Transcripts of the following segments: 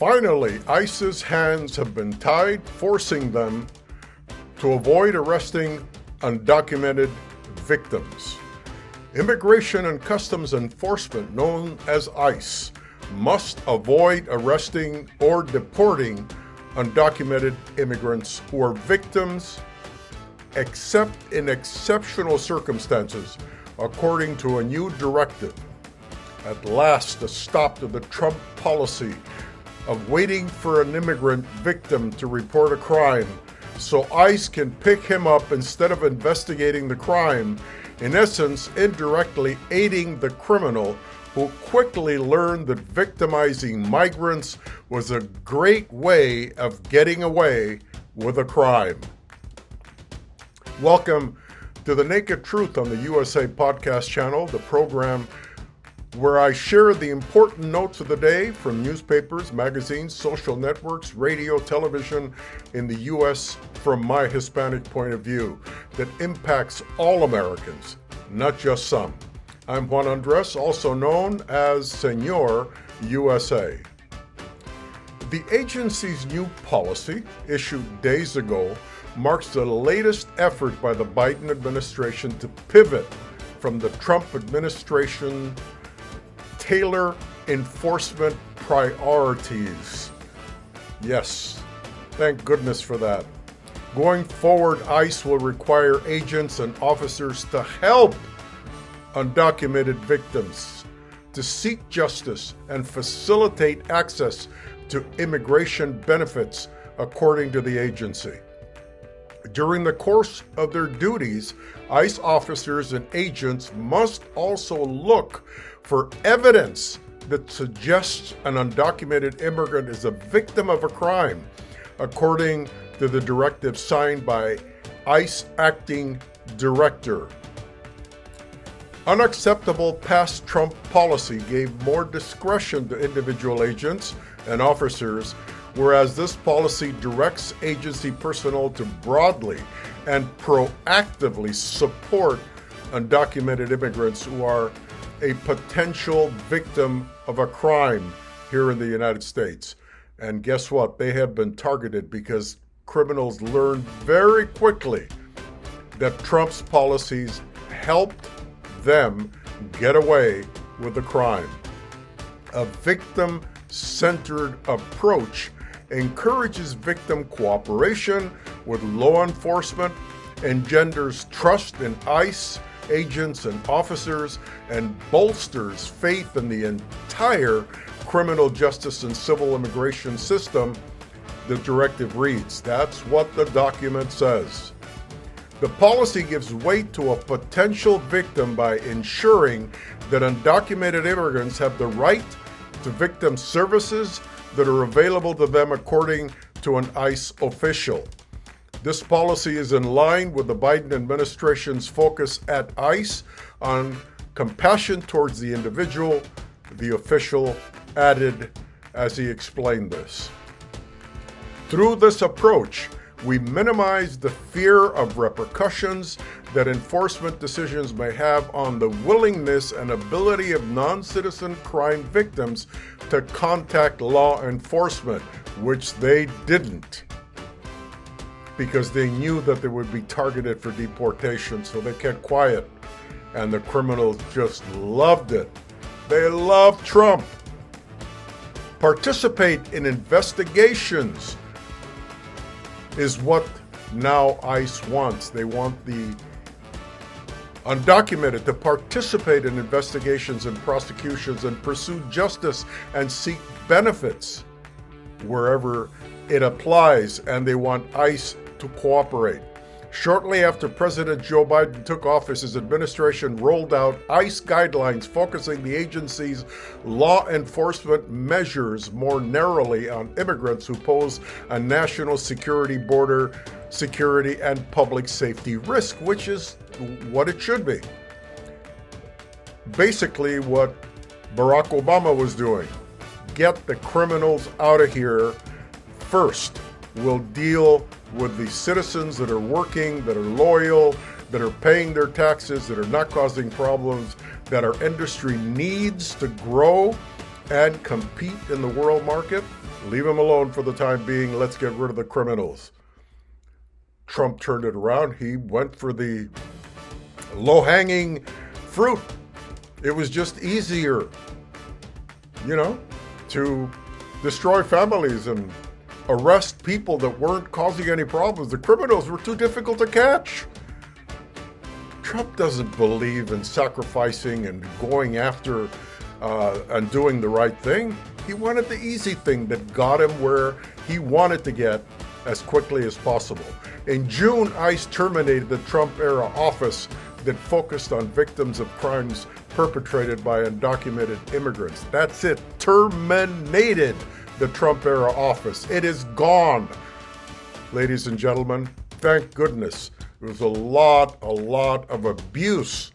Finally, ICE's hands have been tied, forcing them to avoid arresting undocumented victims. Immigration and Customs Enforcement, known as ICE, must avoid arresting or deporting undocumented immigrants who are victims except in exceptional circumstances, according to a new directive. At last, a stop to the Trump policy of waiting for an immigrant victim to report a crime so ICE can pick him up instead of investigating the crime, in essence, indirectly aiding the criminal who quickly learned that victimizing migrants was a great way of getting away with a crime. Welcome to The Naked Truth on the USA Podcast channel, the program where I share the important notes of the day from newspapers, magazines, social networks, radio, television in the U.S. from my Hispanic point of view that impacts all Americans, not just some. I'm Juan Andres, also known as Senor USA. The agency's new policy, issued days ago, marks the latest effort by the Biden administration to pivot from the Trump administration tailor enforcement priorities. Yes, thank goodness for that. Going forward, ICE will require agents and officers to help undocumented victims, to seek justice and facilitate access to immigration benefits, according to the agency. During the course of their duties, ICE officers and agents must also look for evidence that suggests an undocumented immigrant is a victim of a crime, according to the directive signed by ICE acting director. Unacceptable past Trump policy gave more discretion to individual agents and officers, whereas this policy directs agency personnel to broadly and proactively support undocumented immigrants who are a potential victim of a crime here in the United States. And guess what? They have been targeted because criminals learned very quickly that Trump's policies helped them get away with the crime. A victim-centered approach encourages victim cooperation with law enforcement, engenders trust in ICE agents and officers, and bolsters faith in the entire criminal justice and civil immigration system, the directive reads. That's what the document says. The policy gives weight to a potential victim by ensuring that undocumented immigrants have the right to victim services that are available to them according to an ICE official. This policy is in line with the Biden administration's focus at ICE on compassion towards the individual, the official added as he explained this. Through this approach, we minimize the fear of repercussions that enforcement decisions may have on the willingness and ability of non-citizen crime victims to contact law enforcement, which they didn't, because they knew that they would be targeted for deportation, so they kept quiet. And the criminals just loved it. They love Trump. Participate in investigations is what now ICE wants. They want the undocumented to participate in investigations and prosecutions and pursue justice and seek benefits wherever it applies, and they want ICE to cooperate. Shortly after President Joe Biden took office, his administration rolled out ICE guidelines focusing the agency's law enforcement measures more narrowly on immigrants who pose a national security, border security, and public safety risk, which is what it should be. Basically what Barack Obama was doing. Get the criminals out of here first. We'll deal with the citizens that are working, that are loyal, that are paying their taxes, that are not causing problems, that our industry needs to grow and compete in the world market. Leave them alone for the time being. Let's get rid of the criminals. Trump turned it around. He went for the low-hanging fruit. It was just easier, to destroy families and arrest people that weren't causing any problems. The criminals were too difficult to catch. Trump doesn't believe in sacrificing and going after and doing the right thing. He wanted the easy thing that got him where he wanted to get as quickly as possible. In June, ICE terminated the Trump-era office that focused on victims of crimes perpetrated by undocumented immigrants. That's it. Terminated the Trump-era office. It is gone. Ladies and gentlemen, thank goodness. There was a lot of abuse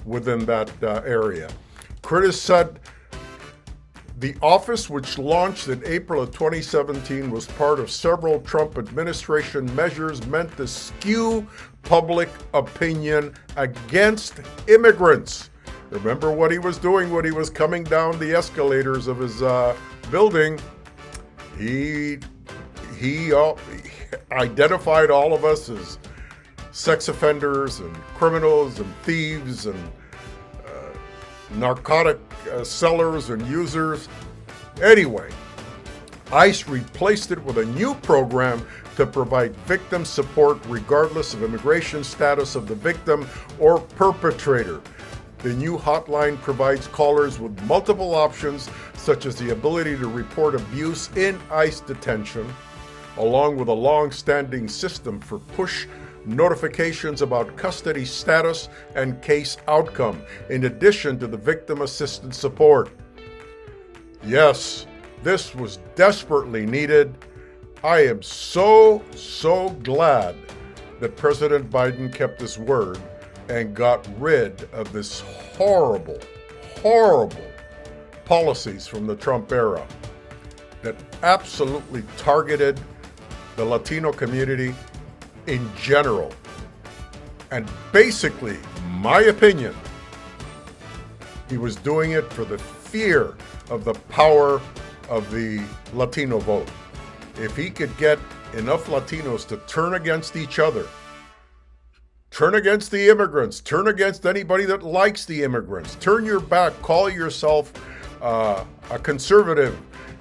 within that area. Critics said the office, which launched in April of 2017, was part of several Trump administration measures meant to skew public opinion against immigrants. Remember what he was doing when he was coming down the escalators of his building? He identified all of us as sex offenders and criminals and thieves and narcotic sellers and users. Anyway, ICE replaced it with a new program to provide victim support regardless of immigration status of the victim or perpetrator. The new hotline provides callers with multiple options, such as the ability to report abuse in ICE detention, along with a long-standing system for push notifications about custody status and case outcome, in addition to the victim assistance support. Yes, this was desperately needed. I am so glad that President Biden kept his word and got rid of this horrible policies from the Trump era that absolutely targeted the Latino community in general. And basically, my opinion, he was doing it for the fear of the power of the Latino vote. If he could get enough Latinos to turn against each other, turn against the immigrants, turn against anybody that likes the immigrants, turn your back, call yourself a conservative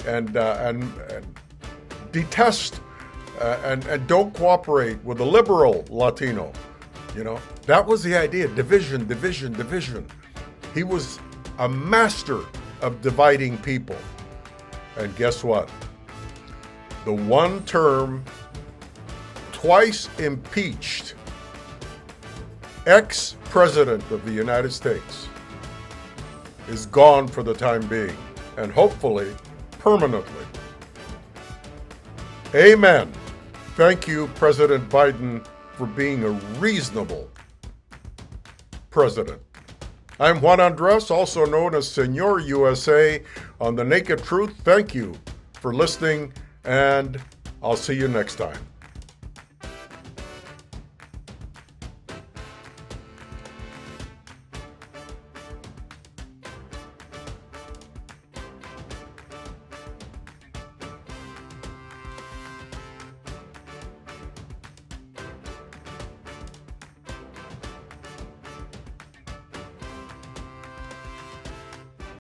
and detest and don't cooperate with a liberal Latino. That was the idea. Division. He was a master of dividing people. And guess what? The one term, twice impeached ex-president of the United States is gone for the time being, and hopefully permanently. Amen. Thank you, President Biden, for being a reasonable president. I'm Juan Andres, also known as Senor USA on The Naked Truth. Thank you for listening, and I'll see you next time.